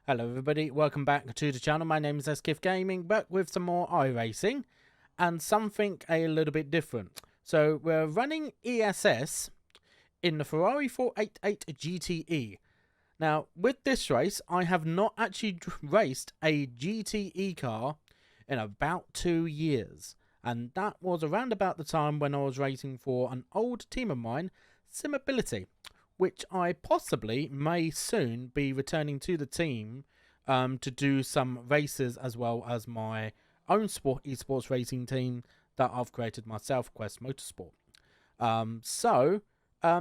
Hello everybody, welcome back to the channel. My name is Aceikith Gaming, back with some more iRacing and something a little bit different. So we're running ESS in the Ferrari 488 GTE. Now with this race, I have not actually raced a GTE car in about 2 years. And that was around about the time when I was racing for an old team of mine, SimAbility, which I possibly may soon be returning to the team to do some races, as well as my own esports racing team that I've created myself, Quest Motorsport.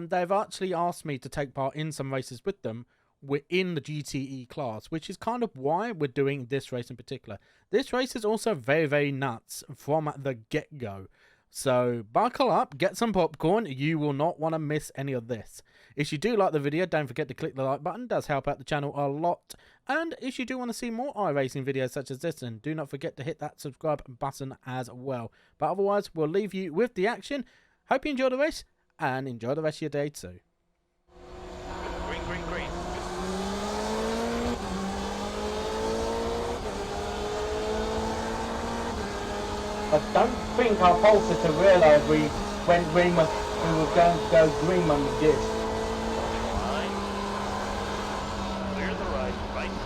They've actually asked me to take part in some races with them within the GTE class, which is kind of why we're doing this race in particular. This race is also very, very nuts from the get-go. So buckle up, get some popcorn, you will not want to miss any of this. If you do like the video, don't forget to click the like button, it does help out the channel a lot. And if you do want to see more iRacing videos such as this, then do not forget to hit that subscribe button as well. But otherwise, we'll leave you with the action. Hope you enjoy the race, and enjoy the rest of your day too. Green, green, green. I don't think our pulsar realised we went green when we were going to go green when we did. Line. Clear the right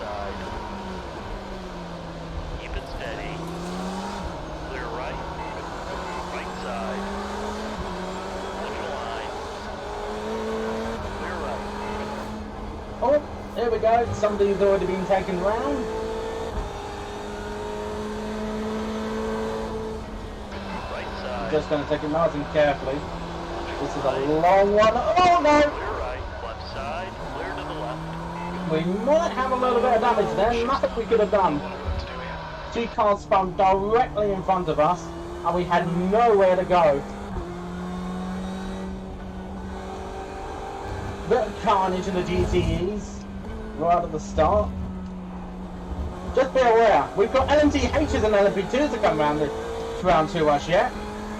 side. Keep it steady. Clear right side. Hold your line. Clear right. Oh, there we go. Somebody's already been taken round. Just going to take it nice and carefully. This is a long one. Oh no! Clear right, left side, clear to the left. We might have a little bit of damage there. Nothing we could have done. Two cars spun directly in front of us, and we had nowhere to go. Bit of carnage in the GTEs right at the start. Just be aware, we've got LMTHs and LMP2s to come round to us yet.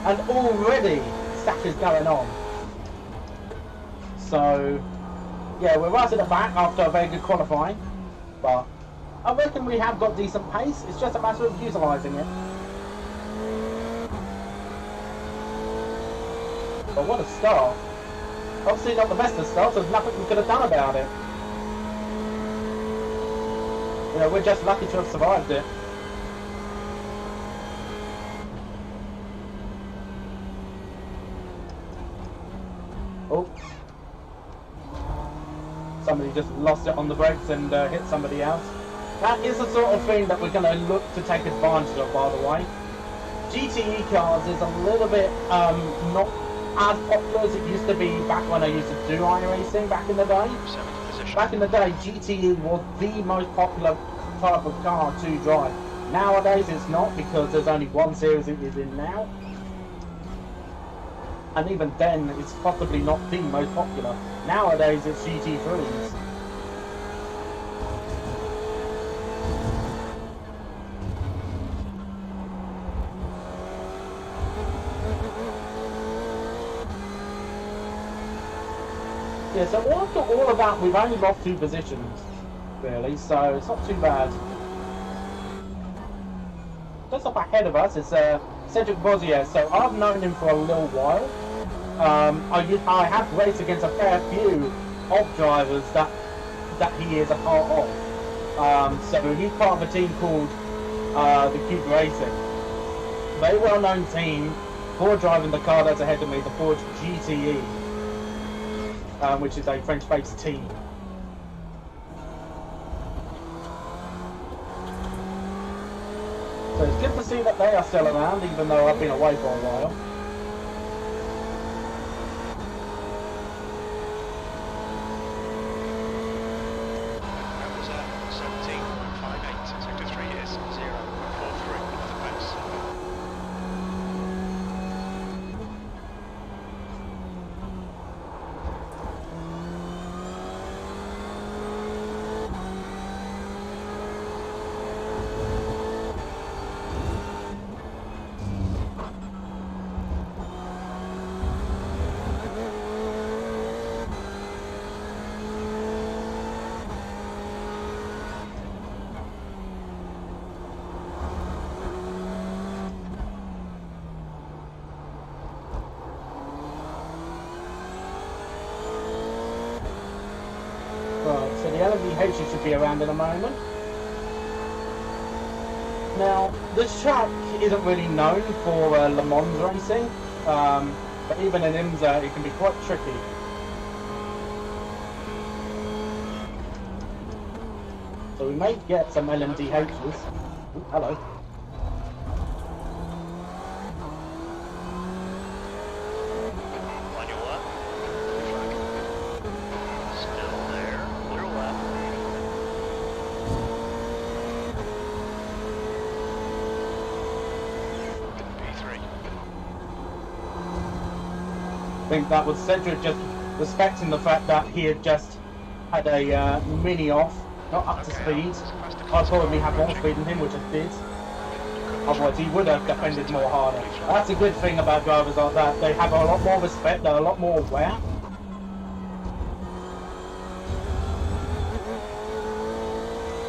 And already stuff is going on. So yeah, we're right at the back after a very good qualifying, but I reckon we have got decent pace. It's just a matter of utilising it. But what a start. Obviously not the best of starts, there's nothing we could have done about it. You know, we're just lucky to have survived it. Oh, somebody just lost it on the brakes and hit somebody else. That is the sort of thing that we're going to look to take advantage of, by the way. GTE cars is a little bit not as popular as it used to be back when I used to do iRacing back in the day. Back in the day, GTE was the most popular type of car to drive. Nowadays it's not, because there's only one series it is in now. And even then, it's possibly not the most popular. Nowadays, it's GT3s. Yeah, so after all of that, we've only lost 2 positions, really, so it's not too bad. Just up ahead of us is Cedric Bozier, so I've known him for a little while. I have raced against a fair few of drivers that he is a part of. So he's part of a team called the Cube Racing. Very well known team for driving the car that's ahead of me, the Ford GTE, which is a French-based team. So it's good to see that they are still around, even though I've been away for a while. That was a 17.58, sector 3 is 0.43 of the pace. LMTH should be around in a moment. Now, this track isn't really known for Le Mans racing, but even in IMSA it can be quite tricky. So we may get some LMDHs. Ooh, hello. On your left. Still there. Clear left. P3. I think that was Cedric just respecting the fact that he had just had a mini off, not up to speed. I'd probably have more speed than him, which I did. Otherwise he would have defended more harder. That's a good thing about drivers like that. They have a lot more respect, they're a lot more aware.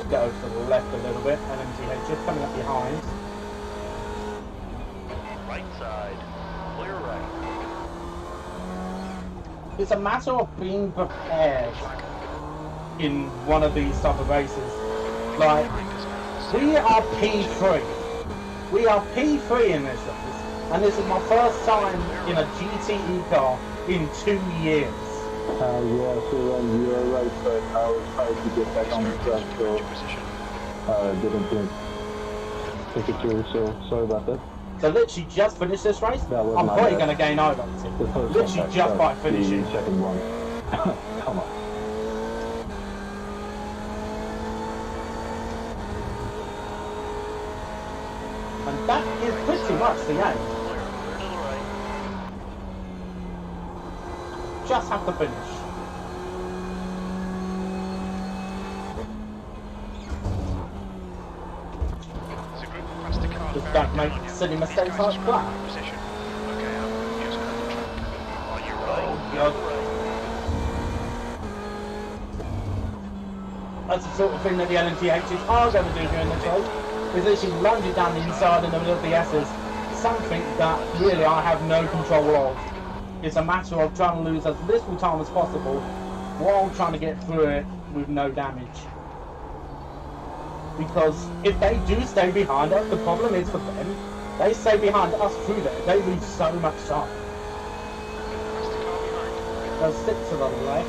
Go to the left a little bit, and MTH just coming up behind. Right side. Clear right. It's a matter of being prepared in one of these type of races. Like, we are P3. We are P3 in this race, and this is my first time in a GTE car in 2 years. Yeah, so you're right, but I was trying to get back on the track, so didn't think it through, so sorry about that. So literally just finished this race. That was I'm my probably bad. going to gain over. The first Literally one, just by the finishing. second one. Come on. And that is pretty much the aim. Clear. Clear to the right. Just have to finish. There's a group of faster cars Just bearing don't make down on you. silly These mistakes guys like are that. in position. Okay, I'm just on the track. On your right. Oh, God. That's the sort of thing that the LMTHs are going to do during this race. Is literally load it down the inside in the middle of the S's. Something that really I have no control of. It's a matter of trying to lose as little time as possible while trying to get through it with no damage. Because if they do stay behind us, the problem is for them, they stay behind us through there, they lose so much time. Faster car behind. There's 6 of them left.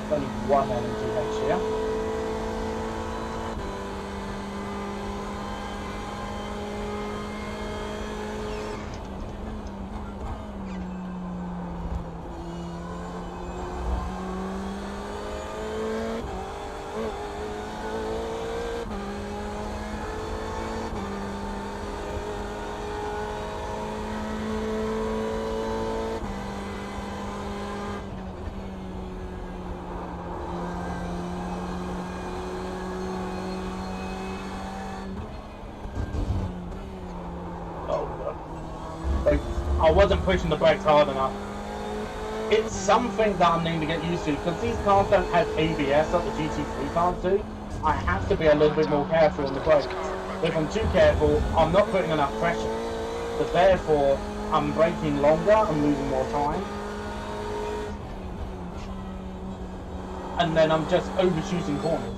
There's only one LMTH here. I wasn't pushing the brakes hard enough. It's something that I'm needing to get used to, because these cars don't have ABS like the GT3 cars do. I have to be a little bit more careful on the brakes. If I'm too careful, I'm not putting enough pressure. So therefore, I'm braking longer, I'm losing more time. And then I'm just overshooting corners.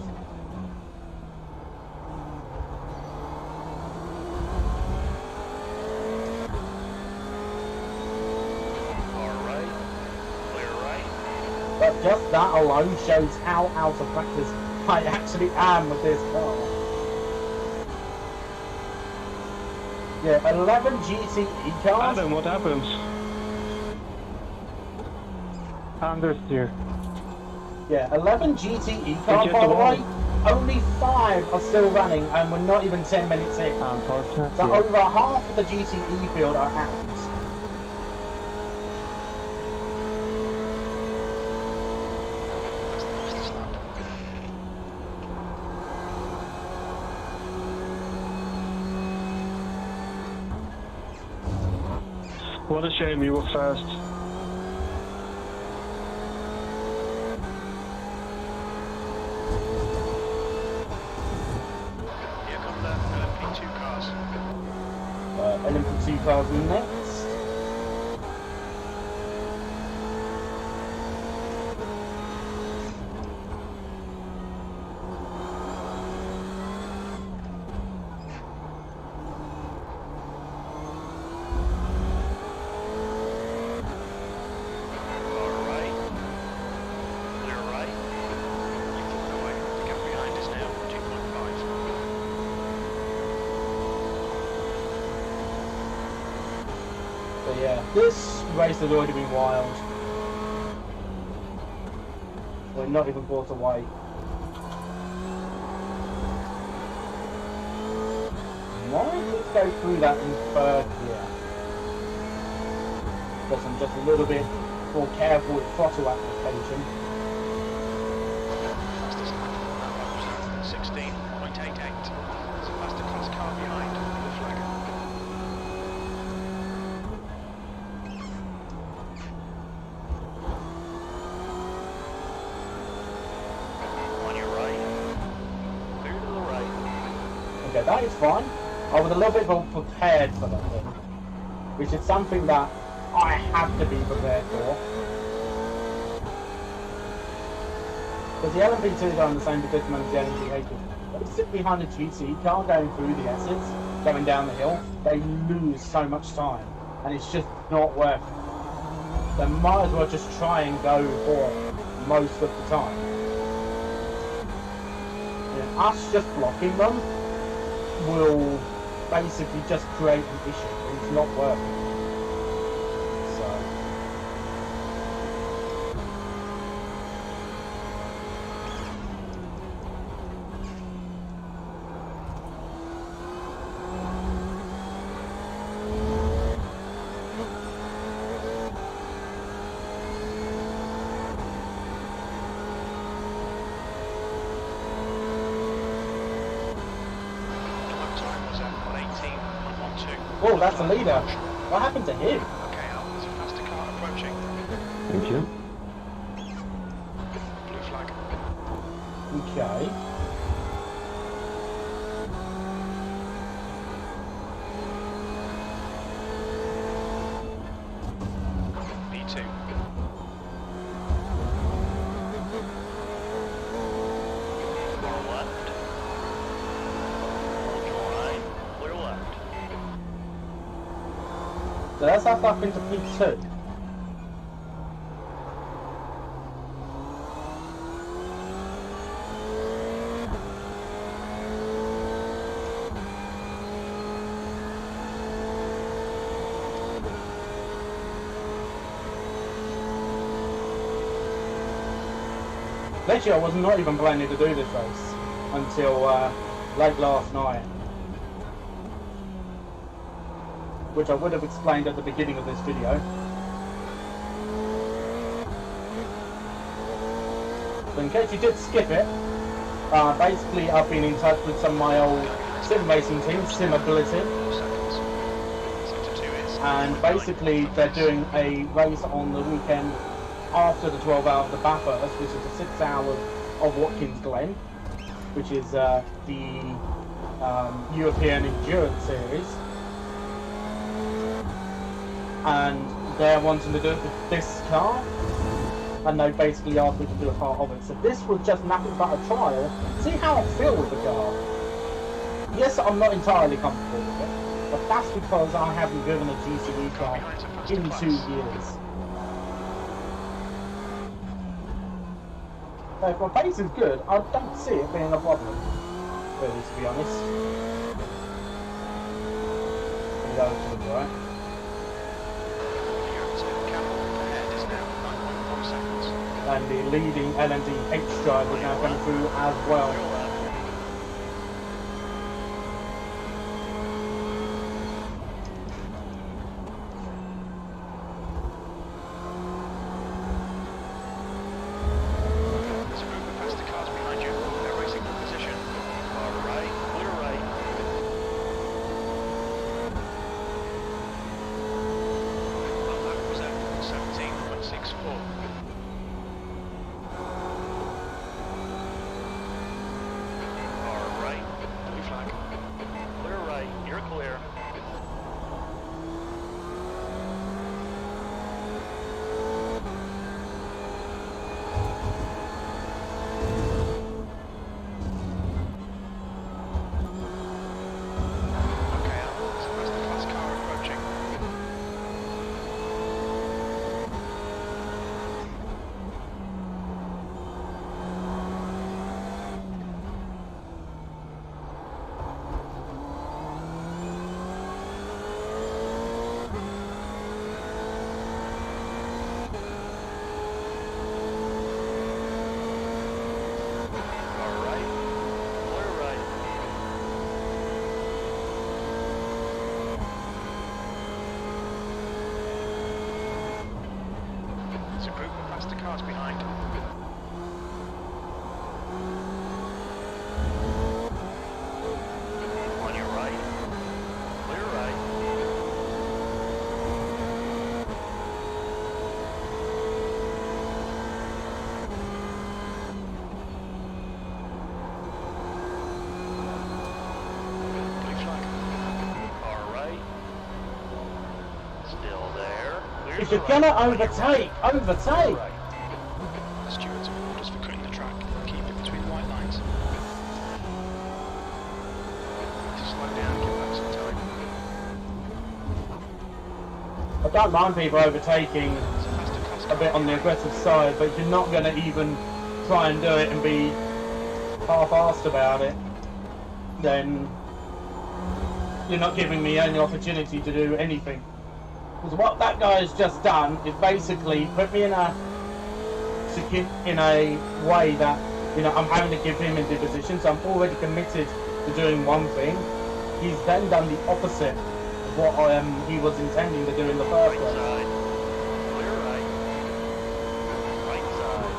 But just that alone shows how out of practice I actually am with this car. Yeah, 11 GTE cars. Adam, what happens? Understeer. Yeah, 11 GTE cars, by the way. Only 5 are still running, and we're not even 10 minutes in. Unfortunately. So over half of the GTE field are out. What a shame, you were fast. Here come the LMP2 cars. LMP2 cars next. But yeah, this race has already been wild. We're not even quarter way. Might go through that in third gear. Because I'm just a little bit more careful with throttle application. Fastest lap was 16.88. There's a faster class car behind the flag. On your right. Clear to the right. Okay, that is fine. I was a little bit more prepared for that thing, which is something that I have to be prepared for. Because the LMP2s are in the same predicament as the LMP8. They sit behind a GTE car going through the S's, going down the hill. They lose so much time, and it's just not worth it. They might as well just try and go for it most of the time. And us just blocking them will basically just create an issue, and it's not worth it. So oh, that's a leader. What happened to him? Okay, Al, there's a faster car approaching. Thank you. Blue flag. Okay. B2. Far left. Hold your line. Clear left. So that's us up into P2. Actually, I was not even planning to do this race until late last night, which I would have explained at the beginning of this video. So in case you did skip it, basically I've been in touch with some of my old sim racing teams, SimAbility, 4 seconds. Sector 2 is. and basically they're doing a race on the weekend after the 12 hours of the Bathurst, which is the 6 hours of Watkins Glen, which is the European Endurance Series. And they're wanting to do it with this car, and they basically asked me to do a part of it. So this was just nothing but a trial. See how I feel with the car. Yes, I'm not entirely comfortable with it, but that's because I haven't driven a GTE car in 2 years. So if my pace is good, I don't see it being a problem, really, to be honest. Go to the right. And the leading LMD8 driver is now coming through as well. There's a group of faster cars behind you. They're racing for position. Far right, clear right. Well, that was at 17.64. Clear right, you're clear. Okay, there's a faster class car approaching. It's improvement past the cars behind. On your right. Clear right. Blue flag. All right. Still there. Clear If the you're right. gonna On your overtake, right. overtake! Right. The stewards have orders for cutting the track. Keep it between the white lines. Slow down, give back some time. I don't mind people overtaking It's a faster class a bit car on the behind. aggressive side, but if you're not gonna even try and do it and be half-assed about it, then you're not giving me any opportunity to do anything. Because what that guy has just done is basically put me in a way that, you know, I'm having to give him into position, so I'm already committed to doing one thing. He's then done the opposite of what he was intending to do in the first Right place. side. Clear right. Right side.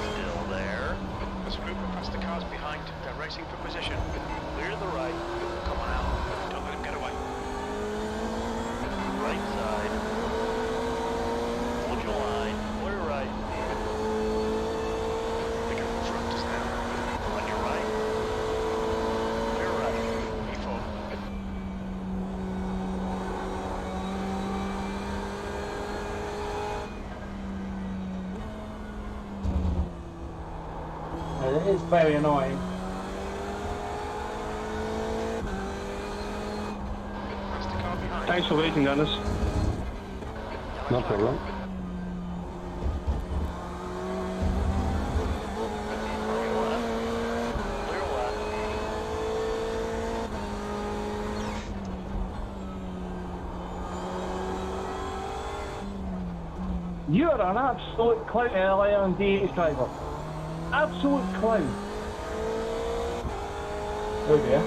Still there. There's a group of past the cars behind. They're racing for position. Clear the right. Come on out. Don't let him get away. Right side. Hold your line. Clear right. The guy in front is now. On your right. Clear right. E4. And it is very annoying. Past the car behind. Thanks for waiting, Dennis. No problem. You're an absolute clown, LMD driver. Absolute clown. Oh dear.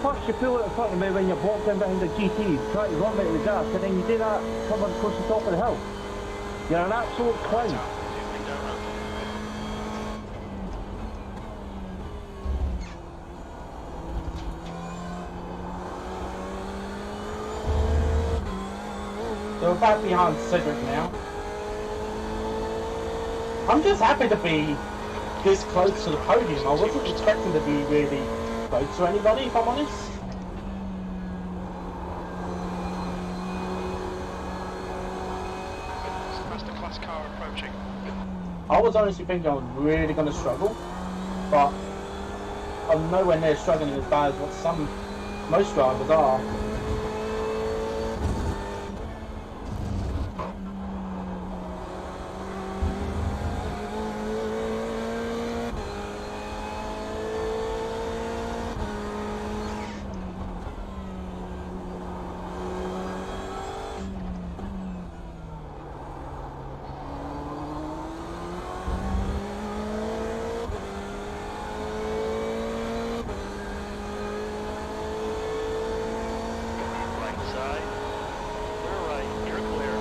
First you pull it in front of me when you're blocked in behind the GTE, try to run me to the gas, and then you do that coming across the top of the hill. You're an absolute clown. So we're back behind Cedric now. I'm just happy to be this close to the podium. I wasn't expecting to be really close to anybody, if I'm honest. That's the class car approaching. I was honestly thinking I was really going to struggle, but I'm nowhere near struggling as bad as what most drivers are. Right side. Clear right. You're clear.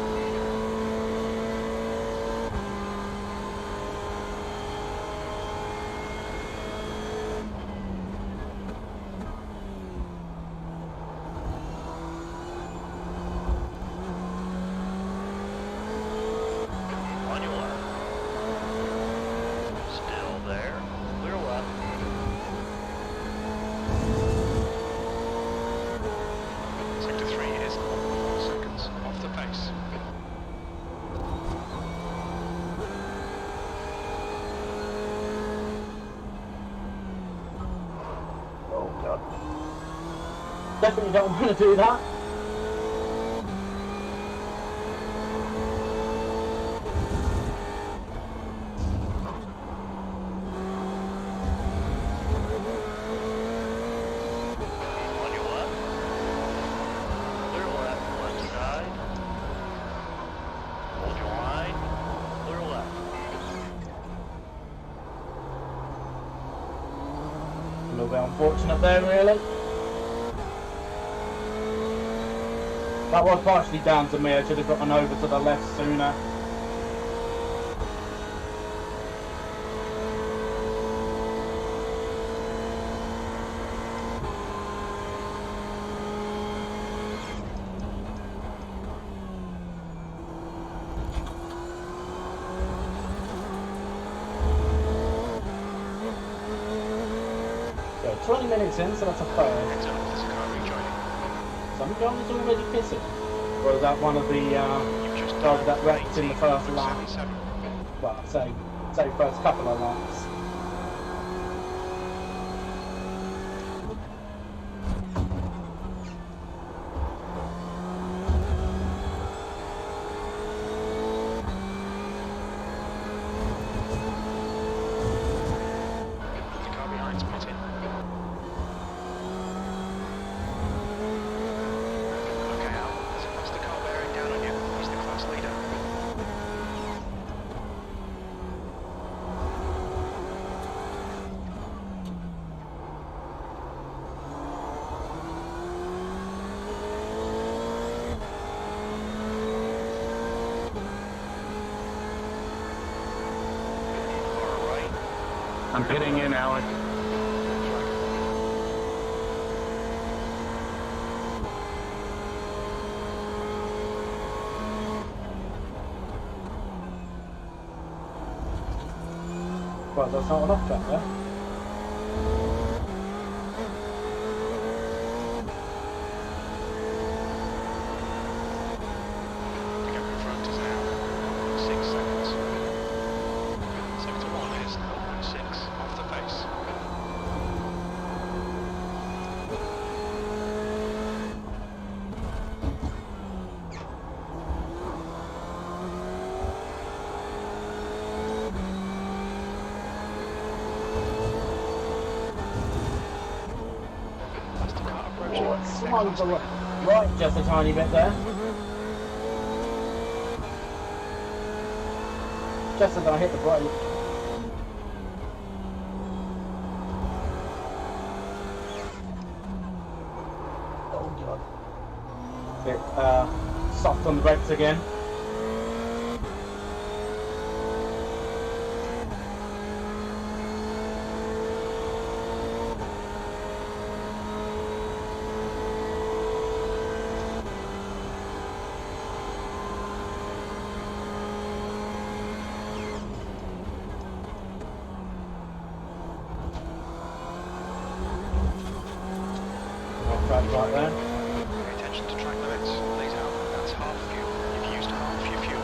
On your left. Still there. Clear left. Sector 3 is 4 seconds off the pace. Oh god. Definitely don't want to do that. On your left. Clear left. Left side. Hold your line. Clear left. A little bit unfortunate there, really. That was partially down to me. I should have gotten over to the left sooner. So 20 minutes in, so that's a third. Heads up, there's a car rejoining. Some guys already pissing. Or is that one of the You've just guys that wrecked in the first lap? 77. Well, say first couple of laps. The car behind's pitting. Okay, Al, there's a faster car bearing down on you. He's the class leader. Far right. I'm pitting in, Alex. Well, that's not enough back there. The gap in front is now 6 seconds. Sector 1 is 0.6 off the pace. Faster car approaching. Oh, it swung to the right just a tiny bit there. Just as I hit the brake. Oh god. Bit soft on the brakes again. Right there. Pay attention to track limits. These out. That's half fuel. You've used half your fuel.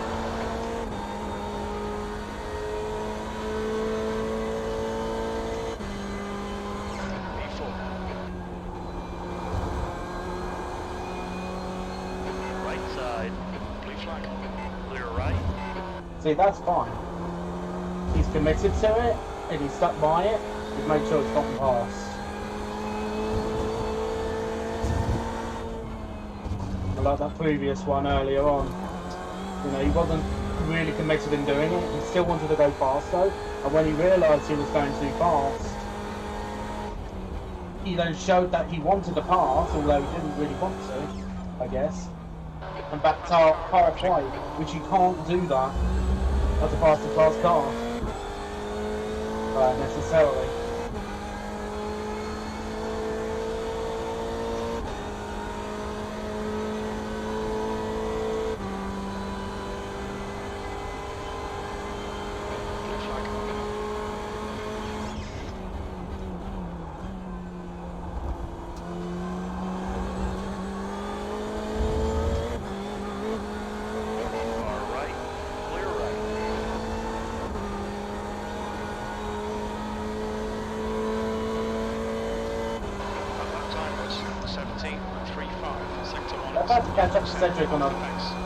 B4. Right side. Blue flag. Clear right. See, that's fine. He's committed to it, and he's stuck by it. He's made sure it's gotten past. Like that previous one earlier on. You know, he wasn't really committed in doing it. He still wanted to go fast though. And when he realised he was going too fast, he then showed that he wanted to pass, although he didn't really want to, I guess. And backed out halfway, which you can't do that as a faster class car. Necessarily. Blue flag. Far right. Clear right. That lap time was 17.35. Sector 1 I'm about to catch up to Cedric on a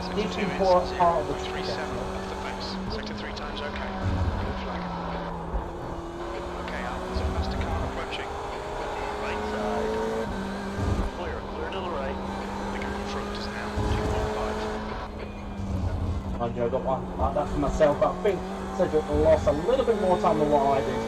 Sector 2 deeply is poor part of the 0.37 off the pace. Sector 3 times okay. Blue flag. Okay, Al, there's a faster car approaching. Right side. Clear to the right. The gap in front is now 2.5. Mind you, I got one like that for myself, but I think Cedric lost a little bit more time than what I did.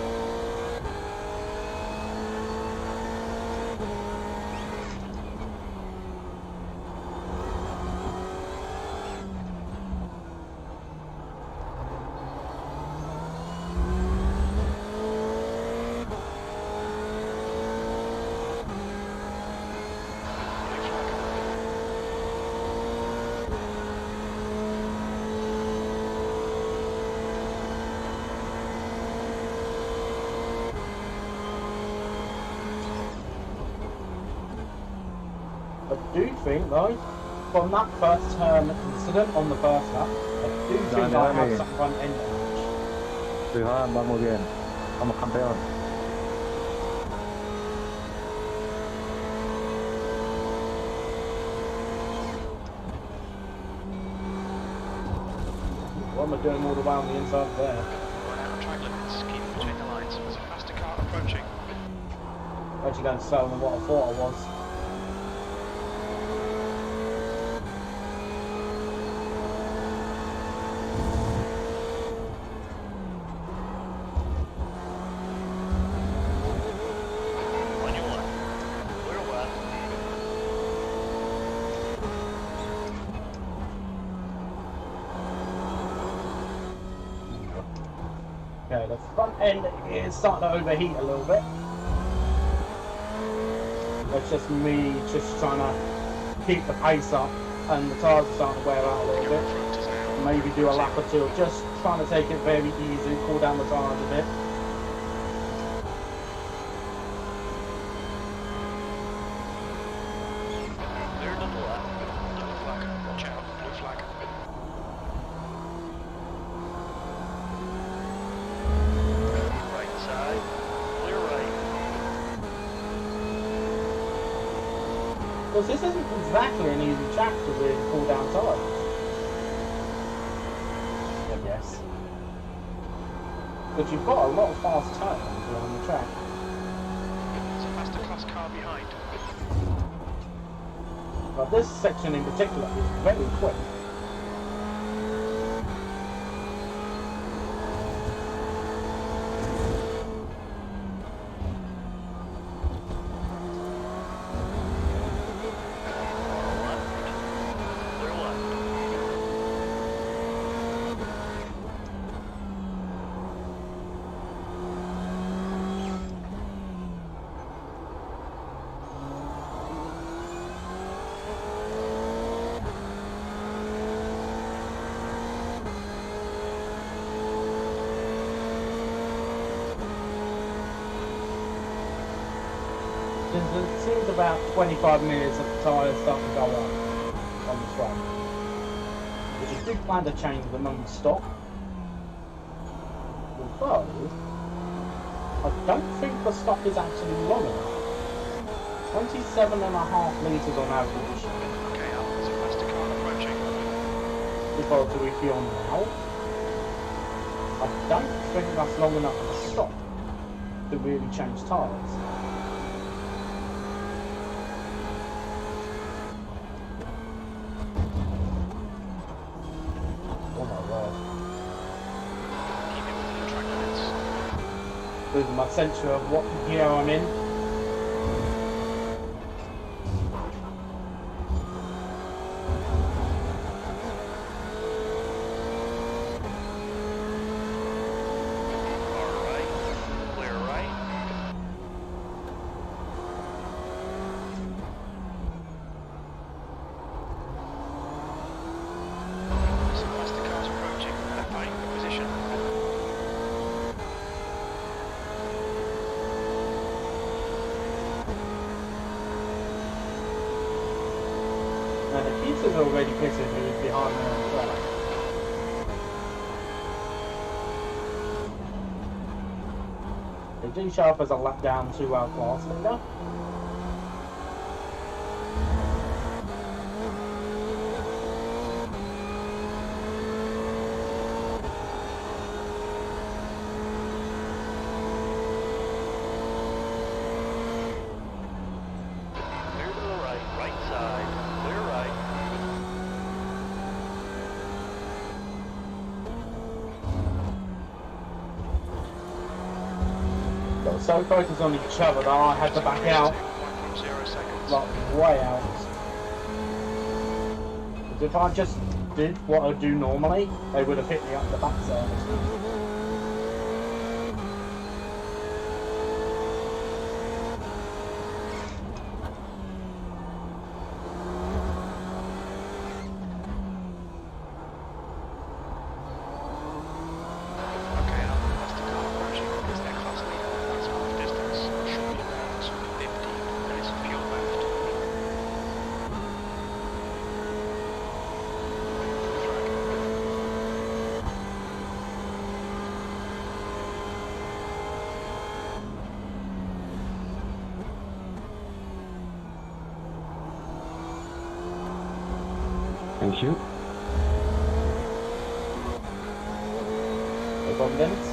I do think though, from that first turn incident on the first lap, I do think I have some front end damage. Behind, vamos bien. Vamos campeón. What am I doing all the way on the inside there? Run out of track limits. Keep between the lines. There's a faster car approaching. Actually going slower than what I thought I was. On your left. Clear left. Okay, the front end is starting to overheat a little bit. That's just me just trying to keep the pace up, and the tyres are starting to wear out a little Your bit. front is now. Maybe do a lap or two, just trying to take it very easy, cool down the tyres a bit. Clear to the left. Double flag. Watch out. Blue flag. Right side. Clear right. Because this isn't exactly an easy track to really cool down tyres. I guess. But you've got a lot of fast turns around the track. There's a faster class car behind. But this section in particular is very quick. Clear left. It seems about 25 minutes of the tyres start to go up on the front. Which I do plan to change them when we stop. Although, I don't think the stop is actually long enough. 27.5 litres on average. Okay, Al. There's a faster car approaching. If I were to refuel now, I don't think that's long enough of a stop to really change tyres. Oh my word. Keep it within the track limits. Losing my sense of what gear I'm in. Far right. Clear right. Some faster cars approaching. They're fighting for position. And the Keats is already pitted who is behind me on the track. They do show up as a lap down to our class leader. Clear to the right. Right side. Clear right. Got so focused on each other that I had to back out, 1.0 seconds. like way out. Because if I just did what I do normally, they would have hit me up the backside. Okay, Al. Faster car approaching. Is their class leader? That's half distance. Should be around 50 minutes of fuel left. Thank you. No problem, Dennis.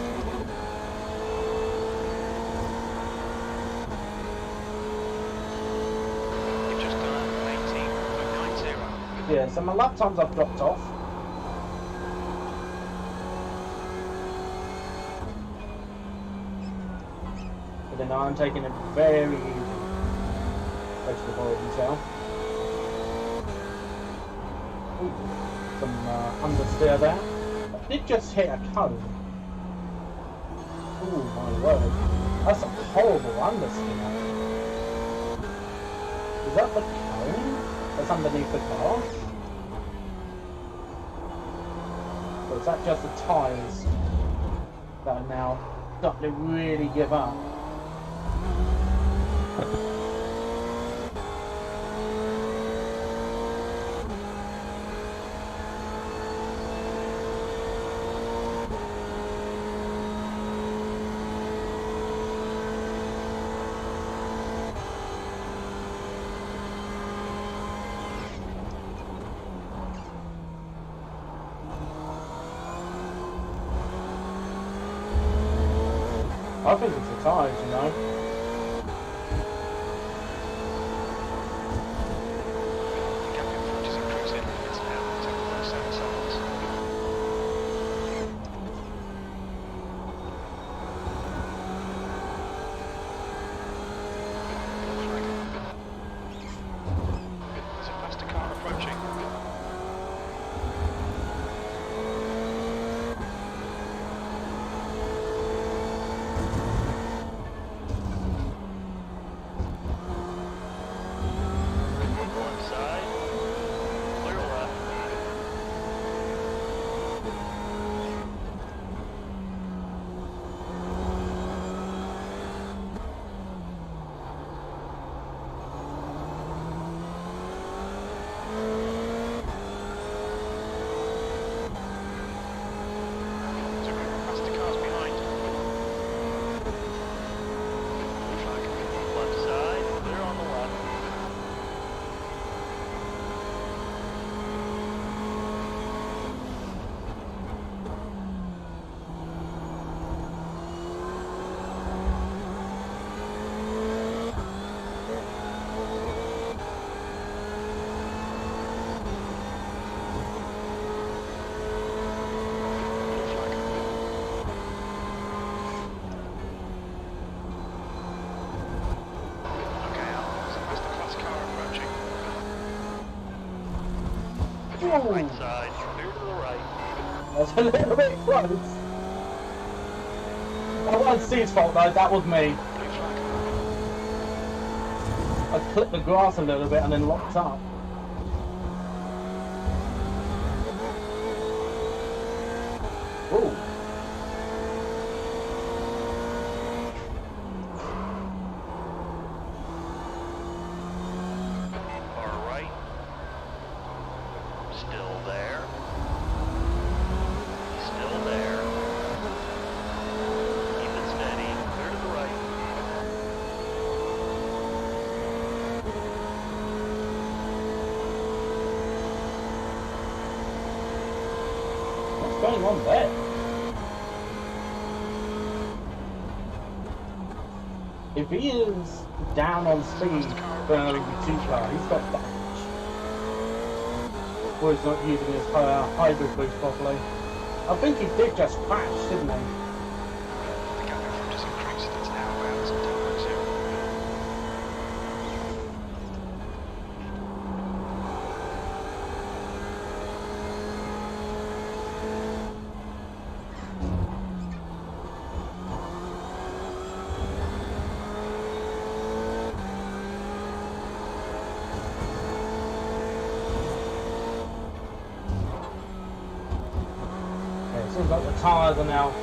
You've just done 18.90. Yeah, so my lap times I've dropped off. But then I'm taking it very easy. As you can already tell. Ooh, some understeer there. I did just hit a cone. Oh my word. That's a horrible understeer. Is that the cone that's underneath the glass? Or is that just the tyres that are now starting to really give up? I think it's the tyres, you know. The gap in front is increasing. It's now 10.7 seconds. There's a faster car approaching. One side, clear left. Two faster cars behind. Flag. Left side, clear on the left. Okay, Al, there's a faster class car approaching. Ooh, Right side, clear to the right. that's a little bit close. That wasn't Steve's fault though, that was me. Blue flag. I clipped the grass a little bit and then locked up. Ooh. Far right. Still there. Still there. Keep it steady. Clear to the right. What's going on there? If he is down on speed for an LB2 car, he's got damage. Or he's not using his hybrid boost properly. I think he did just crash, didn't he? The gap in front is increased. It's now about 10.0. Yeah, it seems like the tyres are now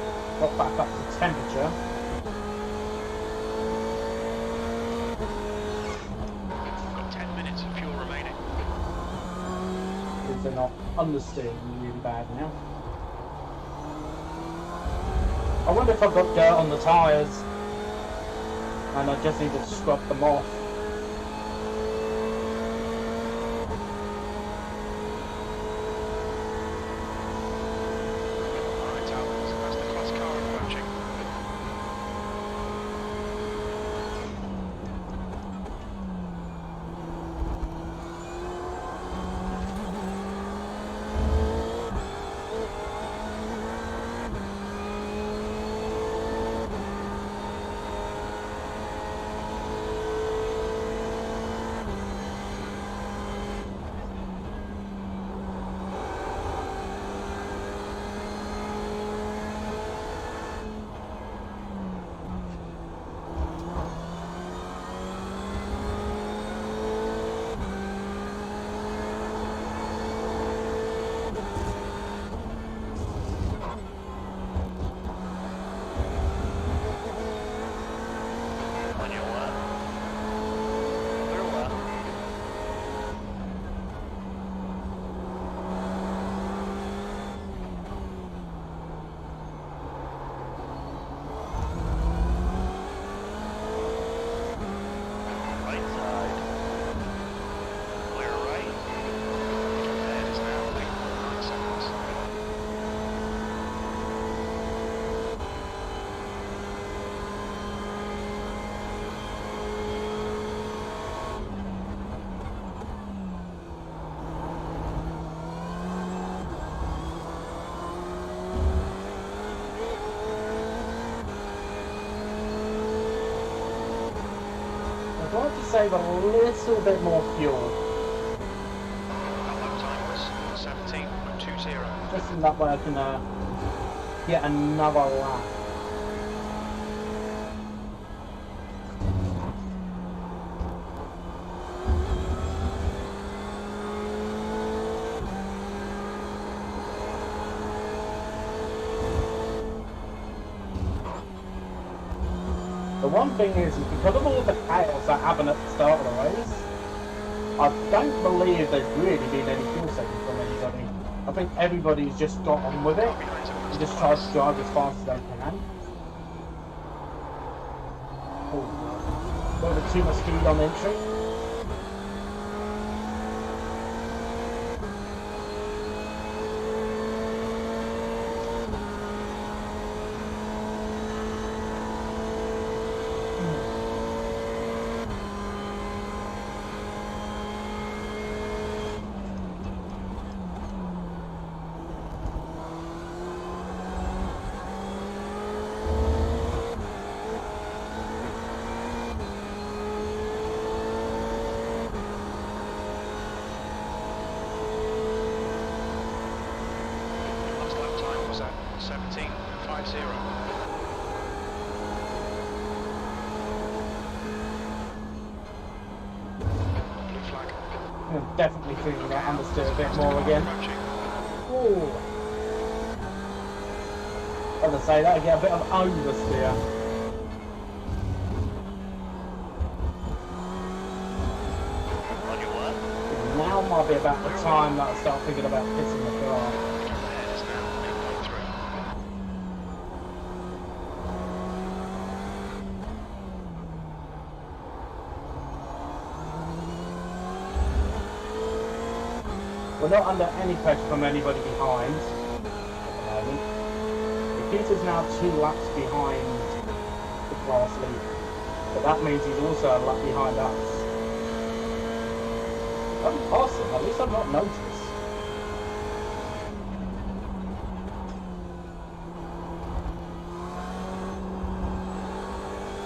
got back up to temperature. Got 10 minutes of fuel remaining. Because they're not understeering really bad now. I wonder if I've got dirt on the tyres and I just need to scrub them off. save a little bit more fuel. That lap time was 17.20. Just in that way I can get another lap. The one thing is because of all the chaos that happened at the start of the race, I don't believe there's really been any fuel saving from anybody. I think everybody's just got on with it and just tries to drive as fast as they can. Oh, a little bit too much speed on entry. Last lap time was at 17.50. Blue flag. I'm definitely feeling that understeer a bit more again. Approaching. Ooh. As I say, that I get a bit of oversteer. On your what? Now might be about the time that I start thinking about pitching the car. Ahead is now 8.3. We're not under any pressure from anybody behind at the moment. Aceikith is now 2 laps behind the class lead, but that means he's also a lap behind us. I'm passing, at least I've not noticed.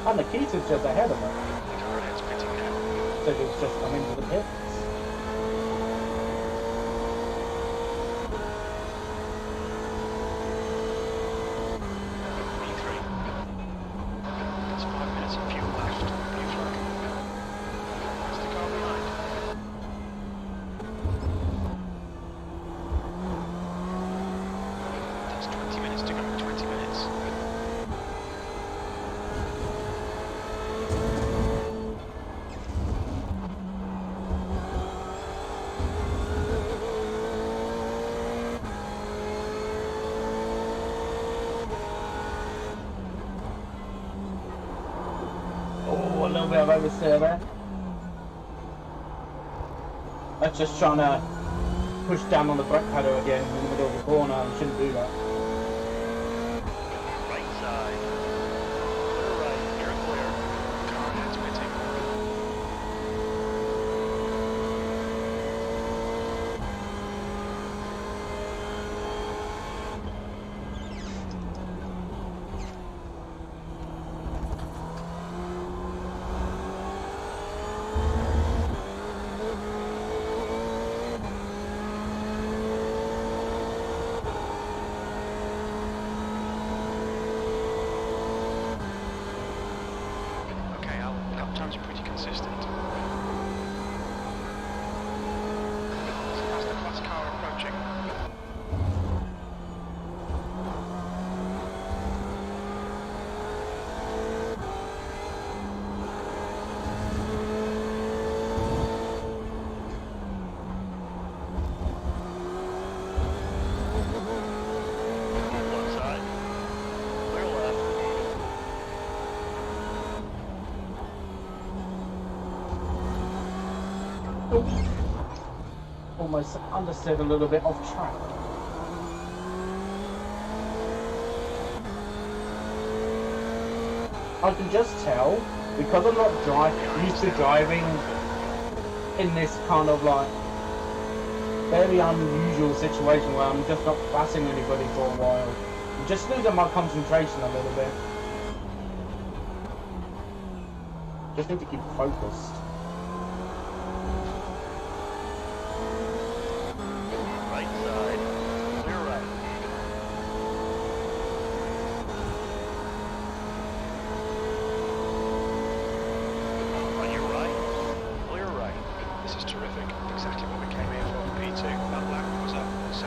And Aceikith is just ahead of him, Car ahead's pitting now. so he's just come into the pits. B3. There's 5 minutes of fuel left. Blue flag. Where's the car behind? That's 20 minutes to go. 20 minutes. Oh, a little bit of oversteer there. That's just trying to push down on the brake pedal again in the middle of the corner. I shouldn't do that. Right side. Clear right. You're clear. Car ahead's pitting. Okay, our lap times are pretty consistent. That's the class car approaching. One side. Clear left. Almost understeered a little bit off track. I can just tell, because I'm not used to driving in this kind of like very unusual situation where I'm just not passing anybody for a while. I'm just losing my concentration a little bit. Just need to keep focused. That lap was at 17.74.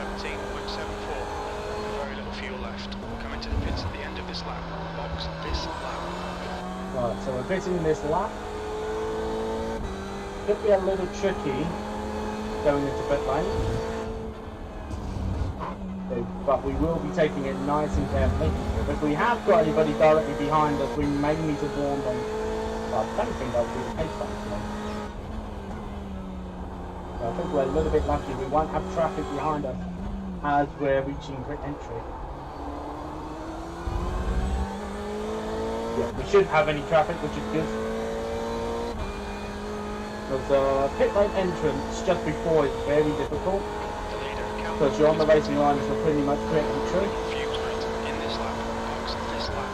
Very little fuel left. We'll come into the pits at the end of this lap. Box this lap. Right, so we're pitting this lap. Could be a little tricky going into pit lane. But we will be taking it nice and carefully. If we have got anybody directly behind us, we may need to warn them. But I don't think that'll be the case actually. So I think we're a little bit lucky. We won't have traffic behind us as we're reaching pit entry. Yeah, we shouldn't have any traffic, which is good. Because pit lane entrance just before is very difficult. Because you're on the racing line, so pretty much pit entry. Fuse rate in this lap. Box this lap.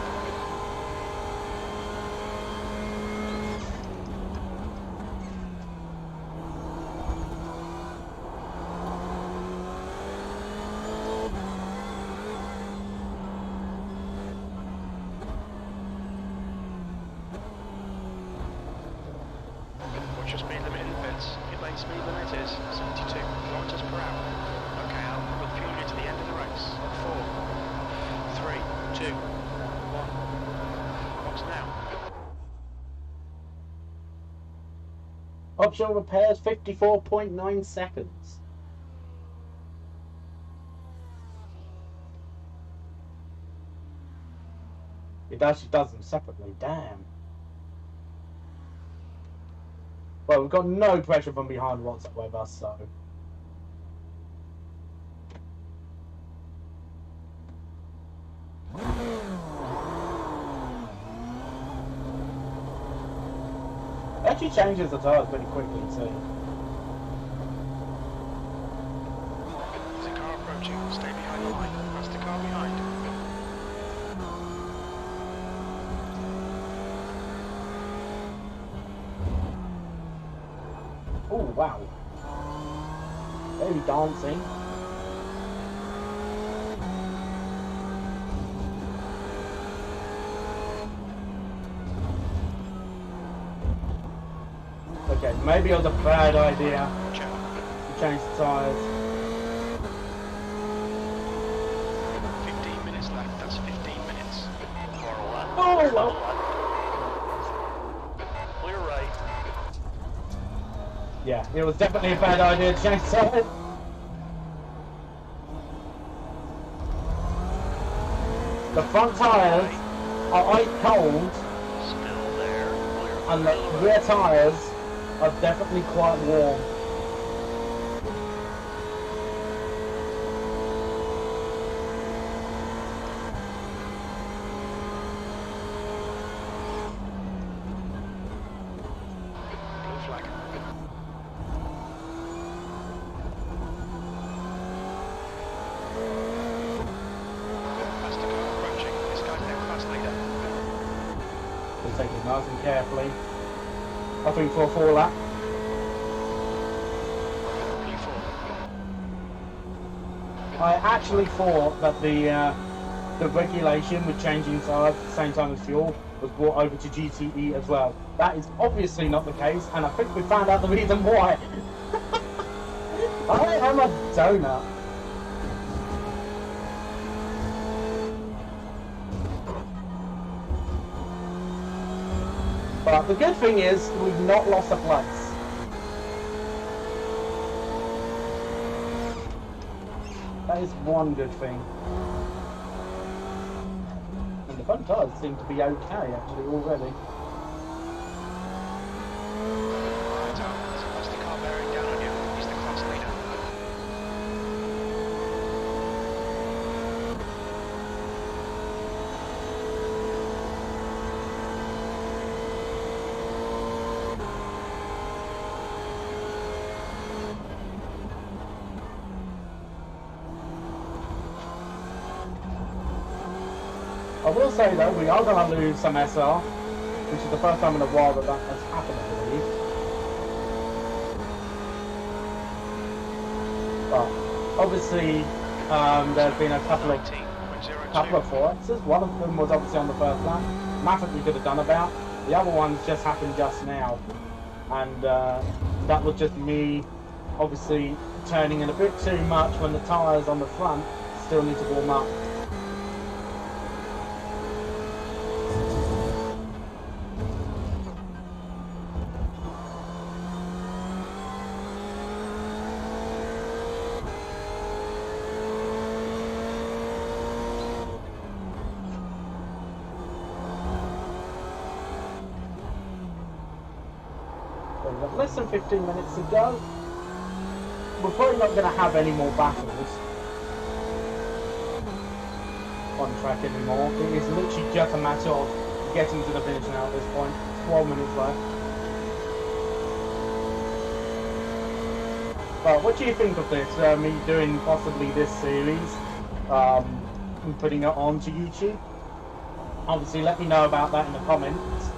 What's your speed limit in the pits? Pit lane speed limit is 72 kilometers per hour. Okay, Al, we'll fuel you to the end of the race. 4, 3, 2, 1. What's now? Optional repairs 54.9 seconds. It actually does them separately, damn. Well, we've got no pressure from behind whatsoever, so... Actually changes the tires pretty quickly too. There's a car approaching. Stay behind the line. That's the car behind. Oh wow. Very dancing. Okay, maybe it was a bad idea to change the tyres. 15 minutes left. That's 15 minutes. Oh well. Clear right. Yeah, it was definitely a bad idea to change the tyres. The front tyres are ice cold Still there. Clear. and the rear tyres are definitely quite warm. Blue flag. Faster car approaching. This guy's their class leader. We'll take it nice and carefully. I think for a 4 lap. P4. I actually thought that the regulation with changing tyres at the same time as fuel was brought over to GTE as well. That is obviously not the case, and I think we found out the reason why. I am a donut. But the good thing is, we've not lost a place. That is one good thing. And the front tyres seem to be okay, actually, already. Right, Al. There's a faster car bearing down on you. He's the class leader. I will say though, we are going to lose some SR, which is the first time in a while that has happened, I believe. But obviously, there have been a couple of 19.02. forces. One of them was obviously on the first lap. Nothing we could have done about. The other ones just happened just now, and that was just me obviously turning in a bit too much when the tyres on the front still need to warm up. We've got less than 15 minutes to go. We're probably not going to have any more battles on track anymore. It is literally just a matter of getting to the finish now at this point. 12 minutes left. But what do you think of this? Me doing possibly this series, and putting it onto YouTube? Obviously, let me know about that in the comments.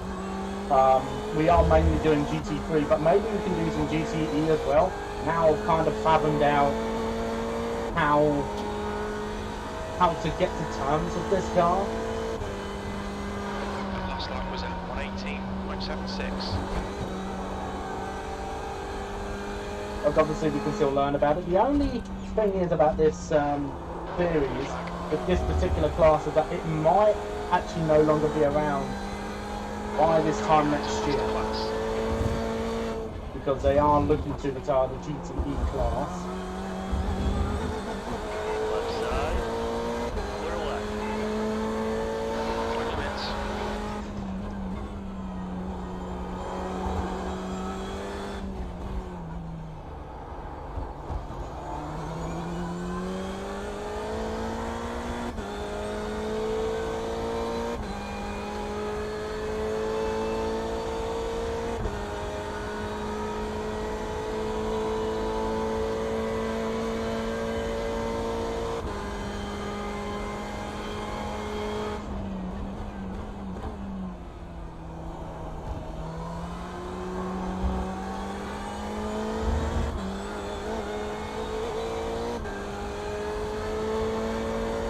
We are mainly doing GT3, but maybe we can do some GTE as well. Now I've kind of fathomed out how to get to terms with this car. Last lap was at 118.76. But obviously we can still learn about it. The only thing is about this series, with this particular class, is that it might actually no longer be around by this time next year, because they are looking to retire the GTE class. Left side, clear left. 20 minutes.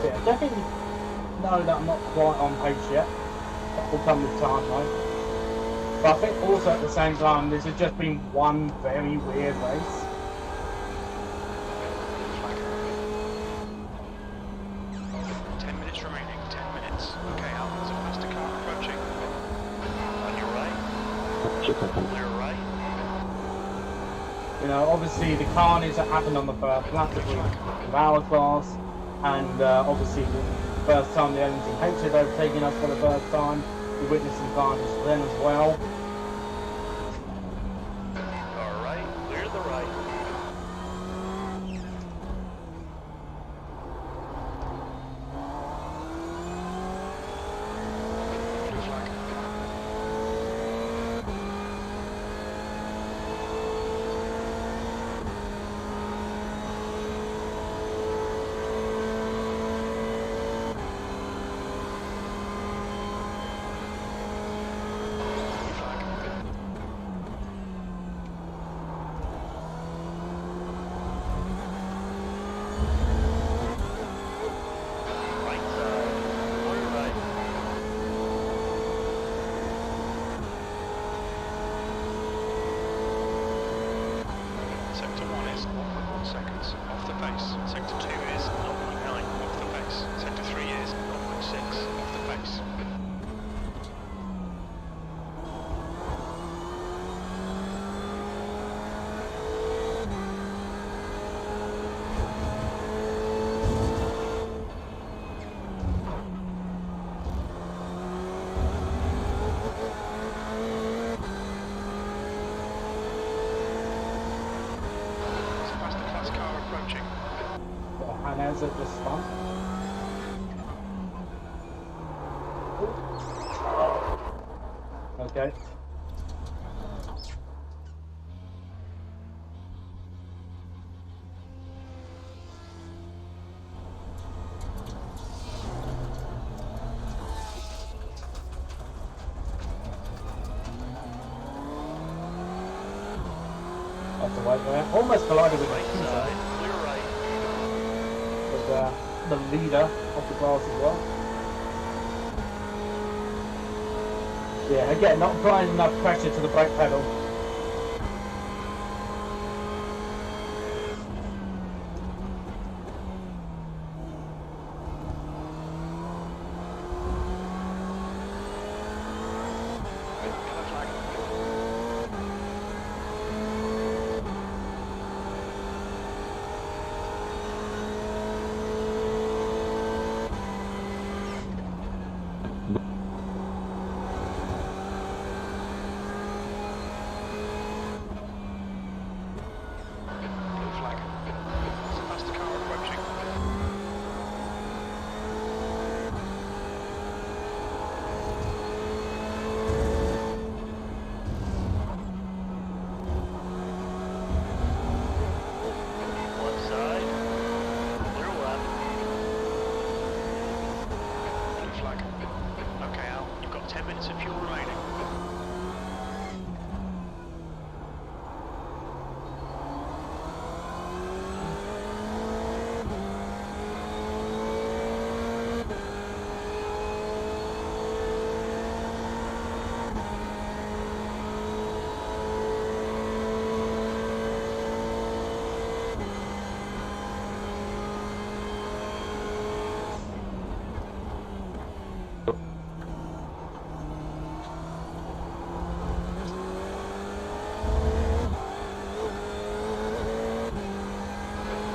Yeah, definitely know that I'm not quite on pace yet. That will come with time though. But I think also at the same time, this has just been one very weird race. Flag. 10 minutes remaining, 10 minutes. Okay, Al, there's a faster car approaching. On your right. Clear right. You know, obviously the carnage that happened on the first lap with our class, and obviously the first time the LMTH had overtaken us for the first time, we witnessed some carnage then as well. Alright, clear the right. Blue flag. Sector 1 is 1.1 seconds off the pace. Sector 2 is 0.9 off the pace. Sector 3 is 0.6 off the pace. Faster class car approaching. And as it just spun. Okay. That's the way there. Almost collided with the Right side, clear right. with the leader of the class as well. Yeah, again, not applying enough pressure to the brake pedal. minutes of fuel remaining.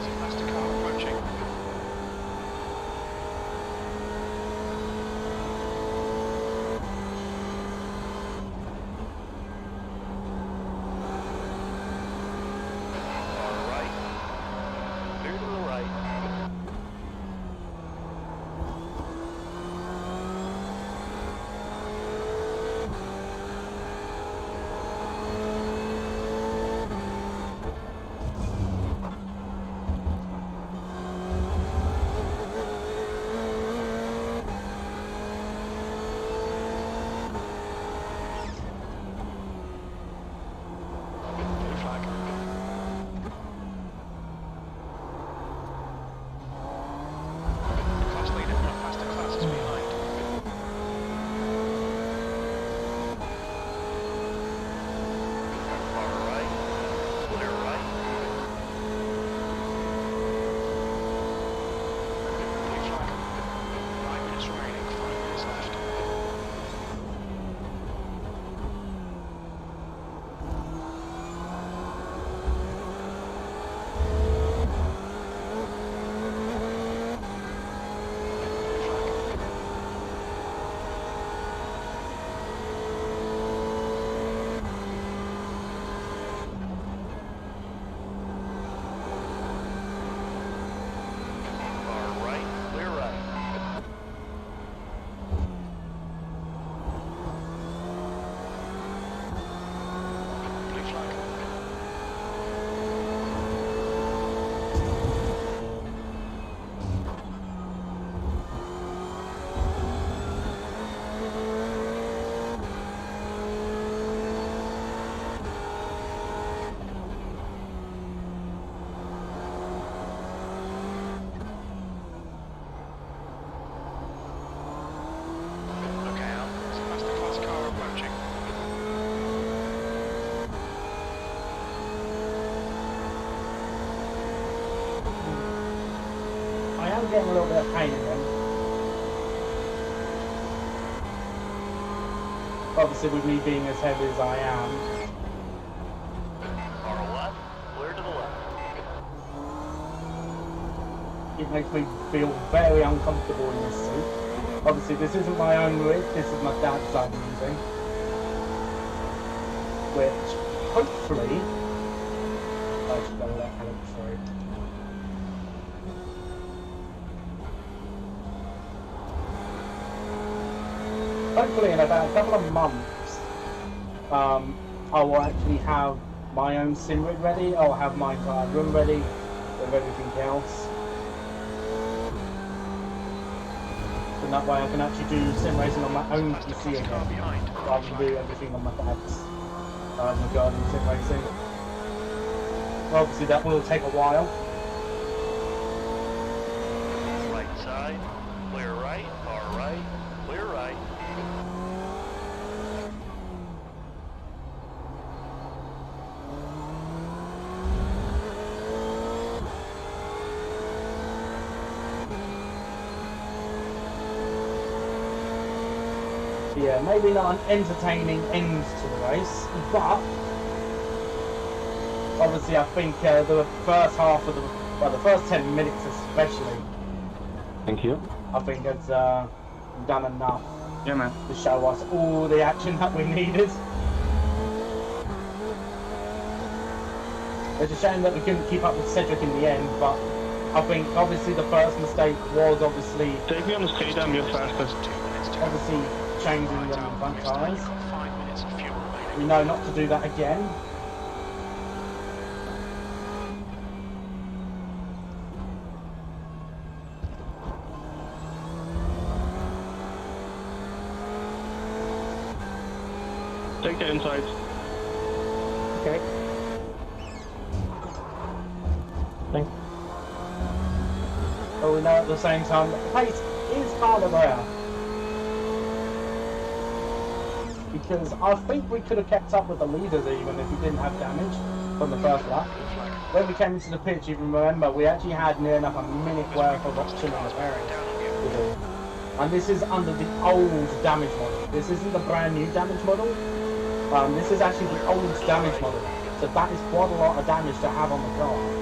SimMaster car approaching. Far right. Clear to the right. Blue flag. Class leader from a faster class is behind. Far right. Clear right. Blue flag. 5 minutes remaining. 5 minutes left. Blue flag. Far right. Clear right. Blue flag. Okay, Al. SimMaster class car approaching. I am getting a little bit of pain in them. Obviously, with me being as heavy as I am, Far left. Clear to the left. it makes me feel very uncomfortable in this suit. Obviously, this isn't my own rig, this is my dad's I'm using. Which, hopefully, I should better let Alex through. Hopefully, in about a couple of months, I will actually have my own sim rig ready. I'll have my entire room ready with everything else. And that way I can actually do sim racing on my own SimMaster PC class car again, behind. rather than do everything on my dad's regarding sim racing. Obviously that will take a while. Right side. Clear right. Far right. Clear right. Yeah, maybe not an entertaining end to the race, but obviously I think the first half of the first 10 minutes especially, Thank you. I think it's done enough Yeah, man. to show us all the action that we needed. It's a shame that we couldn't keep up with Cedric in the end, but I think obviously the first mistake was obviously Take me on the straight, I'm your fastest. 2 minutes to go. obviously changing Right, the Al. front Next time tyres. you've got 5 minutes of fuel remaining. We know not to do that again. take it inside. Okay. Thanks. But we know at the same time that the pace is kind of there. Because I think we could have kept up with the leaders even if we didn't have damage from the first lap. When we came into the pitch, you can remember, we actually had near enough a minute worth of option on the bearing. And this is under the old damage model. This isn't the brand new damage model. This is actually the old damage model. So that is quite a lot of damage to have on the car.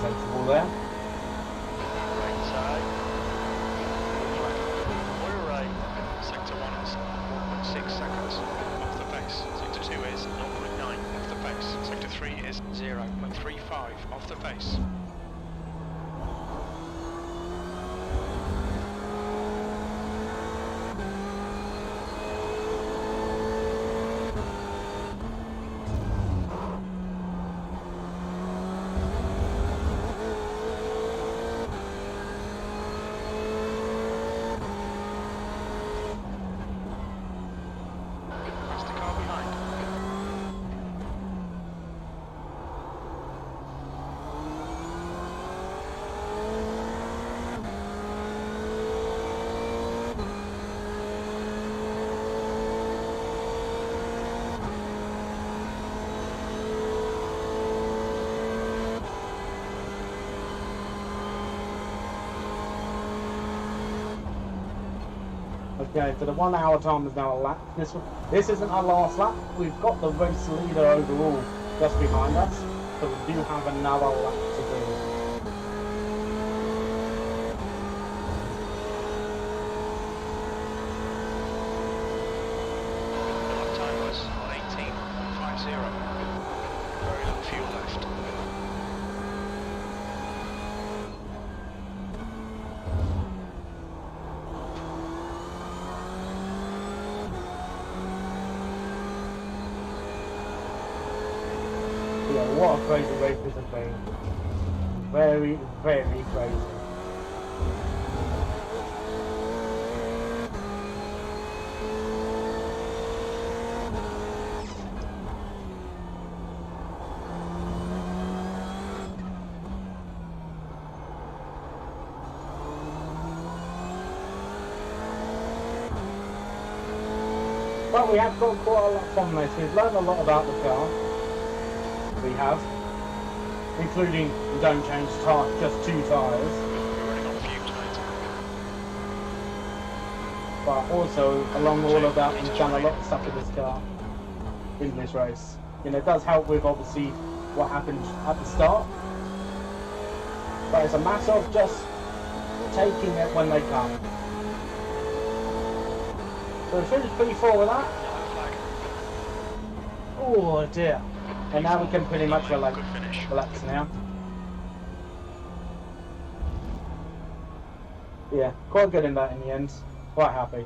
Sensible there. Right side. Clear right. Sector 1 is 1.6 seconds off the pace. Sector 2 is 0.9 off the pace. Sector 3 is 0.35 off the pace. Okay, so the 1 hour time is now elapsed. This isn't our last lap. We've got the race leader overall just behind us, so we do have another lap to do. The lap time was 1:18.50. Very little fuel left. Yeah, what a crazy race this has been. Very, very crazy. But we have got quite a lot from this. We've learned a lot about the car. We have, including we don't change just 2 tyres. We're running on fumes, mate. But also, along all of that, we've done a lot of stuff with this car in this race. You know, it does help with obviously what happened at the start. But it's a matter of just taking it when they come. So we finished P4 with that. Yellow flag. Oh dear. And now we can pretty much relax Good finish. now. Yeah, quite good in that in the end. Quite happy.